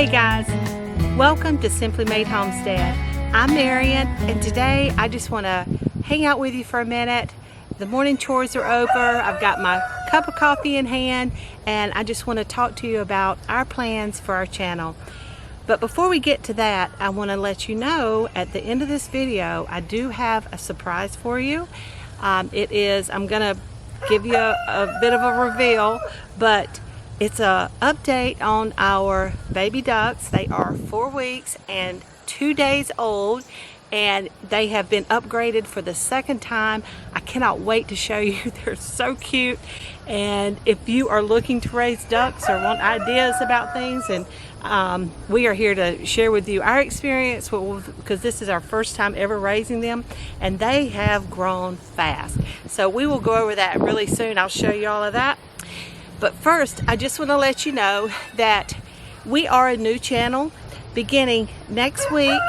Hey guys, welcome to Simply Made Homestead. I'm Marian, and today I just want to hang out with you for a minute. The morning chores are over. I've got my cup of coffee in hand, and I just want to talk to you about our plans for our channel. But before we get to that, I want to let you know at the end of this video, I do have a surprise for you. I'm going to give you a bit of a reveal, but it's an update on our baby ducks. They are 4 weeks and 2 days old, and they have been upgraded for the second time. I cannot wait to show you. They're so cute. And if you are looking to raise ducks or want ideas about things, and we are here to share with you our experience, because this is our first time ever raising them, and they have grown fast. So we will go over that really soon. I'll show you all of that. But first, I just want to let you know that we are a new channel. Beginning next week,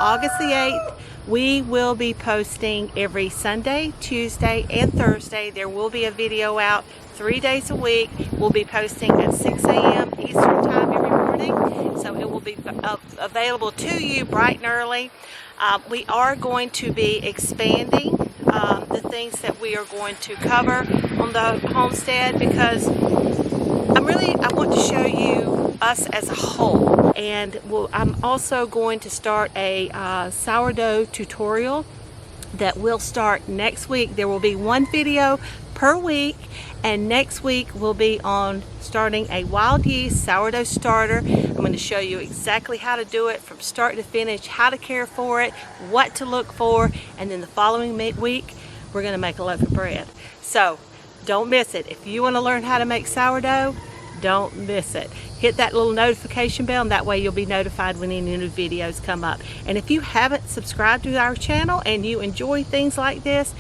August the 8th, we will be posting every Sunday, Tuesday, and Thursday. There will be a video out 3 days a week. We'll be posting at 6 a.m. Eastern Time every morning, so it will be available to you bright and early. We are going to be expanding the things that we are going to cover on the homestead, because I want to show you us as a whole. And I'm also going to start a sourdough tutorial that will start next week. There will be one video per week, and next week will be on starting a wild yeast sourdough starter. I'm going to show you exactly how to do it from start to finish, how to care for it, what to look for, and then the following week we're going to make a loaf of bread. So don't miss it. If you want to learn how to make sourdough, don't miss it. Hit that little notification bell, and that way you'll be notified when any new videos come up. And if you haven't subscribed to our channel and you enjoy things like this,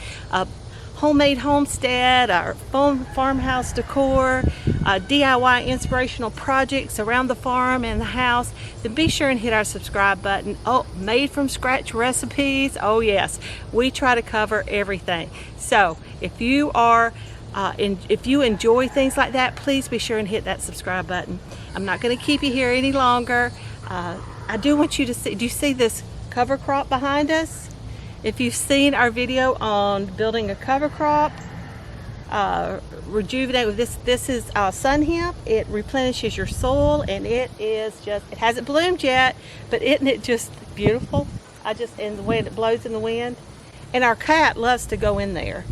homemade homestead, our farmhouse decor, DIY inspirational projects around the farm and the house, then be sure and hit our subscribe button. Oh, made from scratch recipes. Oh yes, we try to cover everything. So if you are if you enjoy things like that, please be sure and hit that subscribe button. I'm not going to keep you here any longer. I do want you to see, do you see this cover crop behind us? If you've seen our video on building a cover crop, rejuvenate with this is sun hemp. It replenishes your soil, and it hasn't bloomed yet, but isn't it just beautiful? And the way it blows in the wind. And our cat loves to go in there,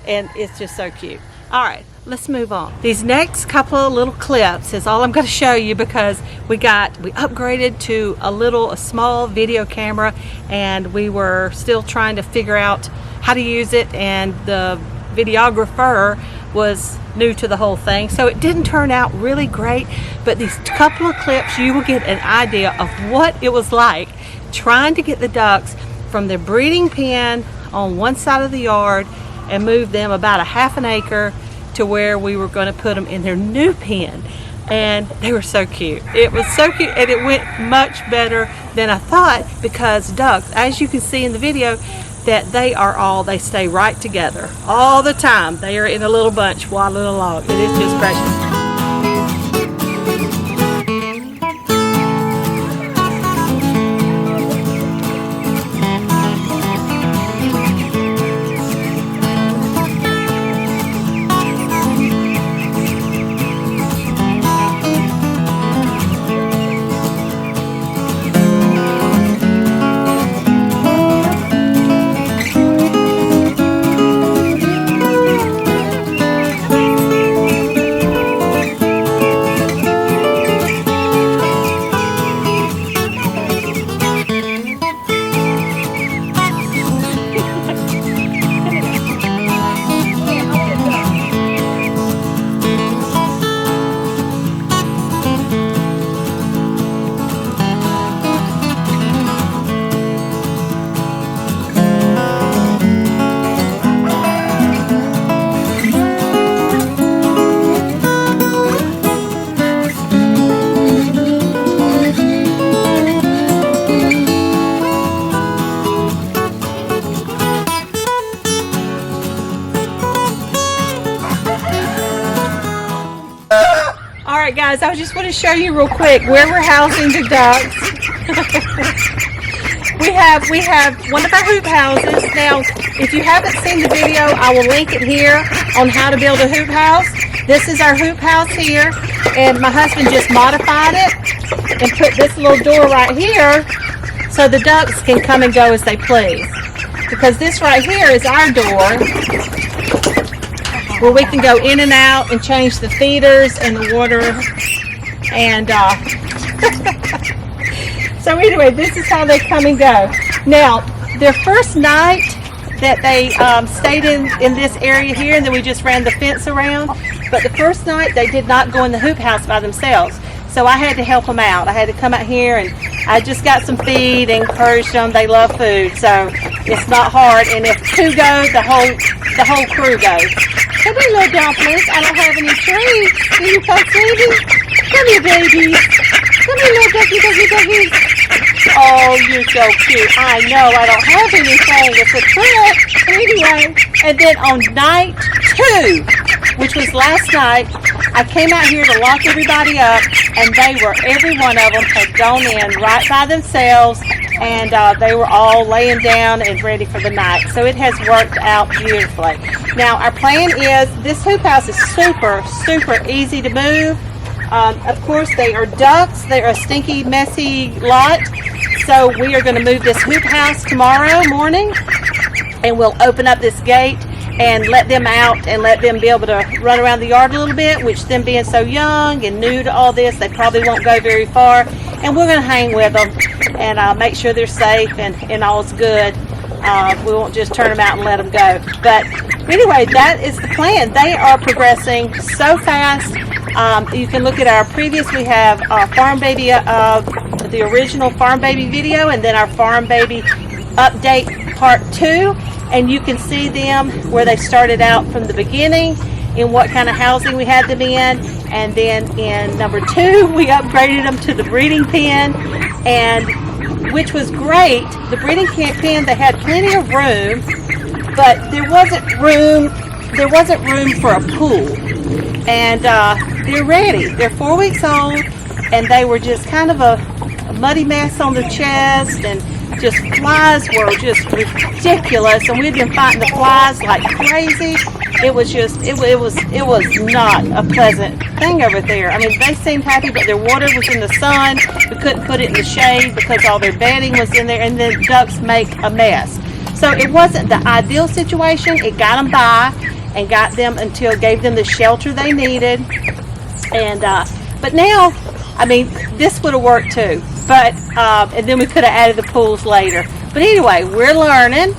and it's just so cute. All right, let's move on. These next couple of little clips is all I'm going to show you, because we upgraded to a small video camera, and we were still trying to figure out how to use it, and the videographer was new to the whole thing, so it didn't turn out really great. But these couple of clips, you will get an idea of what it was like trying to get the ducks from their breeding pen on one side of the yard and move them about a half an acre to where we were going to put them in their new pen. And they were so cute. It was so cute, and it went much better than I thought, because ducks, as you can see in the video, that they stay right together all the time. They are in a little bunch waddling along. It is just precious. Alright guys, I just want to show you real quick where we're housing the ducks. we have one of our hoop houses. Now, if you haven't seen the video, I will link it here on how to build a hoop house. This is our hoop house here, and my husband just modified it and put this little door right here so the ducks can come and go as they please. Because this right here is our door where we can go in and out and change the feeders and the water. And so anyway, this is how they come and go. Now, their first night that they stayed in this area here, and then we just ran the fence around. But the first night they did not go in the hoop house by themselves. So I had to help them out. I had to come out here and I just got some feed and encouraged them. They love food, so it's not hard. And if two go, the whole crew goes. Come here, little dumplings. I don't have any treats. Do you come baby? Come here, babies. Come here, little ducky. Oh, you're so cute. I know I don't have anything. It's a trick. Anyway, and then on night 2, which was last night, I came out here to lock everybody up, and every one of them had gone in right by themselves, and they were all laying down and ready for the night. So it has worked out beautifully. Now, our plan is, this hoop house is super, super easy to move. Of course, they are ducks. They're a stinky, messy lot. So we are going to move this hoop house tomorrow morning, and we'll open up this gate and let them out and let them be able to run around the yard a little bit, which them being so young and new to all this, they probably won't go very far. And we're going to hang with them and make sure they're safe and all's good. We won't just turn them out and let them go. But anyway, that is the plan. They are progressing so fast. You can look at our previous, we have our Farm Baby, the original Farm Baby video, and then our Farm Baby update part 2. And you can see them where they started out from the beginning, in what kind of housing we had them in. And then in number 2, we upgraded them to the breeding pen, and which was great. The breeding pen, they had plenty of room, but there wasn't room for a pool. And they're ready. They're 4 weeks old, and they were just kind of a muddy mess on the chest, and just flies were just ridiculous, and we'd been fighting the flies like crazy. It was not a pleasant thing over there. I mean, they seemed happy, but their water was in the sun. We couldn't put it in the shade because all their bedding was in there, and the ducks make a mess. So it wasn't the ideal situation. It got them by and gave them the shelter they needed. And but now, I mean, this would have worked too. But and then we could have added the pools later. But anyway, we're learning,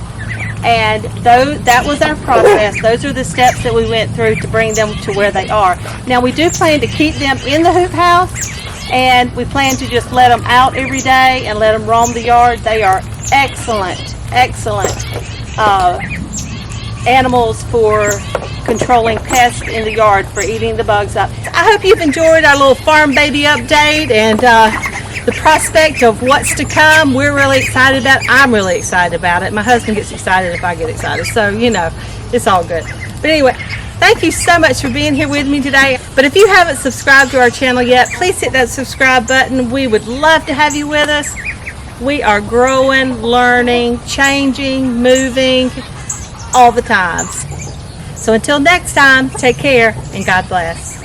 and that was our process. Those are the steps that we went through to bring them to where they are. Now, we do plan to keep them in the hoop house, and we plan to just let them out every day and let them roam the yard. They are excellent animals for controlling pests in the yard, for eating the bugs up. I hope you've enjoyed our little Farm Baby update and the prospect of what's to come. We're really excited about it. I'm really excited about it. My husband gets excited if I get excited, so you know, it's all good. But anyway, thank you so much for being here with me today. But if you haven't subscribed to our channel yet, please hit that subscribe button. We would love to have you with us. We are growing, learning, changing, moving all the time. So until next time, take care and God bless.